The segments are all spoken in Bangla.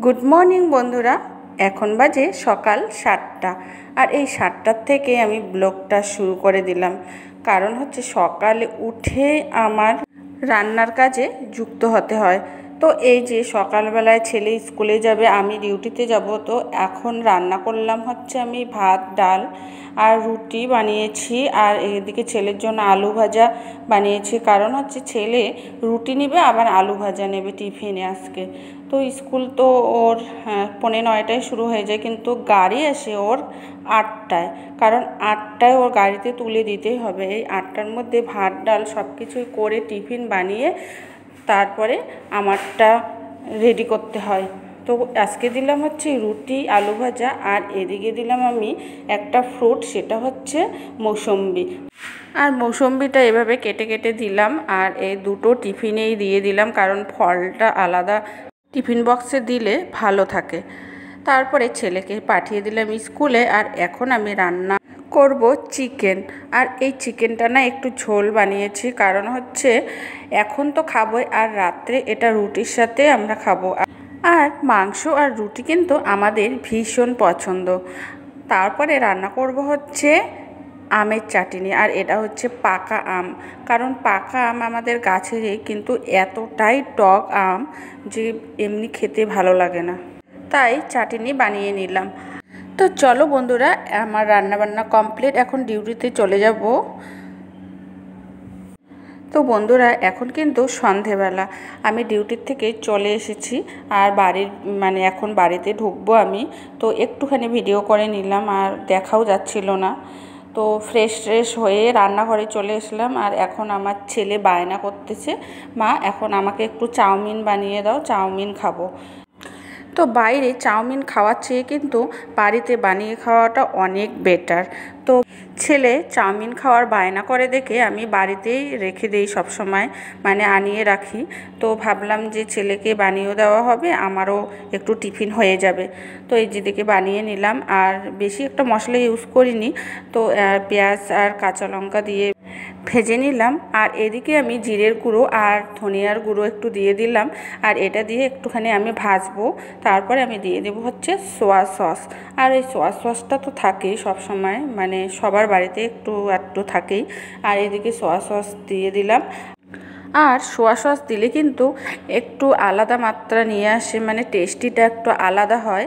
গুড মর্নিং বন্ধুরা, এখন বাজে সকাল 7টা। আর এই 7টার থেকে আমি ব্লগটা শুরু করে দিলাম, কারণ হচ্ছে সকালে উঠে আমার রান্নার কাজে যুক্ত হতে হয়। তো এই যে সকালবেলায় ছেলে স্কুলে যাবে, আমি ডিউটিতে যাব, তো এখন রান্না করলাম হচ্ছে আমি ভাত, ডাল আর রুটি বানিয়েছি। আর এদিকে ছেলের জন্য আলু ভাজা বানিয়েছি, কারণ হচ্ছে ছেলে রুটি নেবে আবার আলু ভাজা নেবে টিফিনে আজকে। তো স্কুল তো ওর 9:45টায় শুরু হয়ে যায়, কিন্তু গাড়ি আসে ওর 8টায়, কারণ 8টায় ওর গাড়িতে তুলে দিতেই হবে। এই 8টার মধ্যে ভাত ডাল সব কিছুই করে টিফিন বানিয়ে তারপরে আমারটা রেডি করতে হয়। তো আজকে দিলাম হচ্ছে রুটি আলু ভাজা, আর এদিকে দিলাম আমি একটা ফ্রুট, সেটা হচ্ছে মৌসম্বি। আর মৌসম্বিটা এভাবে কেটে কেটে দিলাম, আর এই দুটো টিফিনেই দিয়ে দিলাম, কারণ ফলটা আলাদা টিফিন বক্সে দিলে ভালো থাকে। তারপরে ছেলেকে পাঠিয়ে দিলাম স্কুলে। আর এখন আমি রান্না করব চিকেন। আর এই চিকেনটা না একটু ঝোল বানিয়েছি, কারণ হচ্ছে এখন তো খাবোই, আর রাত্রে এটা রুটির সাথে আমরা খাবো। আর মাংস আর রুটি কিন্তু আমাদের ভীষণ পছন্দ। তারপরে রান্না করব হচ্ছে আমের চাটনি, আর এটা হচ্ছে পাকা আম, কারণ পাকা আম আমাদের গাছেরই, কিন্তু এতটাই টক আম যে এমনি খেতে ভালো লাগে না, তাই চাটনি বানিয়ে নিলাম। তো চলো বন্ধুরা, আমার রান্নাবান্না কমপ্লিট, এখন ডিউটিতে চলে যাব। তো বন্ধুরা, এখন কিন্তু সন্ধেবেলা, আমি ডিউটির থেকে চলে এসেছি, আর এখন বাড়িতে ঢুকবো আমি। তো একটুখানি ভিডিও করে নিলাম, আর দেখাও যাচ্ছিল না। তো ফ্রেশ হয়ে রান্নাঘরে চলে এসলাম। আর এখন আমার ছেলে বায়না করতেছে, মা এখন আমাকে একটু চাউমিন বানিয়ে দাও, চাউমিন খাবো। তো বাইরে চাউমিন খাওয়ার চেয়ে কিন্তু বাড়িতে বানিয়ে খাওয়াটা অনেক বেটার। তো ছেলে চাউমিন খাওয়ার বায়না করে দেখে আমি বাড়িতেই রেখে দিই সবসময়, আনিয়ে রাখি। তো ভাবলাম যে ছেলেকে বানিয়েও দেওয়া হবে, আমারও একটু টিফিন হয়ে যাবে। তো এই যেদিকে বানিয়ে নিলাম, আর বেশি একটা মশলা ইউজ করিনি। তো পেঁয়াজ আর কাঁচা লঙ্কা দিয়ে ভেজে নিলাম। আর এদিকে আমি জিরের গুঁড়ো আর ধনিয়ার গুঁড়ো একটু দিয়ে দিলাম, আর এটা দিয়ে একটুখানি আমি ভাজবো। তারপরে আমি দিয়ে দেবো হচ্ছে সোয়া সস। আর এই সোয়া সসটা তো থাকেই সবসময়, সবার বাড়িতে একটু একটু থাকেই। আর এদিকে সোয়া সস দিয়ে দিলাম। আর সোয়া সস দিলে কিন্তু একটু আলাদা মাত্রা নিয়ে আসে, টেস্টিটা একটু আলাদা হয়।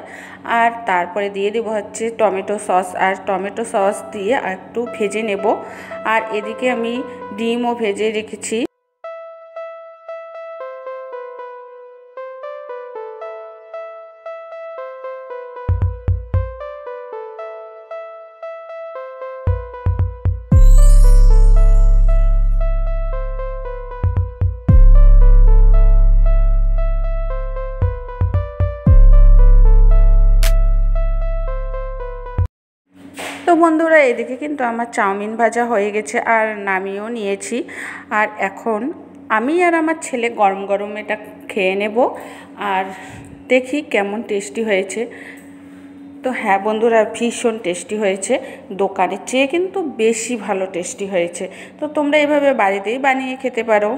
আর তারপরে দিয়ে দেবো হচ্ছে টমেটো সস, আর টমেটো সস দিয়ে একটু ভেজে নেব। আর এদিকে আমি ডিমও ভেজে রেখেছি। তো বন্ধুরা, এদিকে কিন্তু আমার চাউমিন ভাজা হয়ে গেছে, আর নামিয়েও নিয়েছি। আর এখন আমি আর আমার ছেলে গরম গরম এটা খেয়ে নেব, আর দেখি কেমন টেস্টি হয়েছে। তো হ্যাঁ বন্ধুরা, ভীষণ টেস্টি হয়েছে, দোকানের চেয়ে কিন্তু বেশি ভালো টেস্টি হয়েছে। তো তোমরা এভাবে বাড়িতেই বানিয়ে খেতে পারো।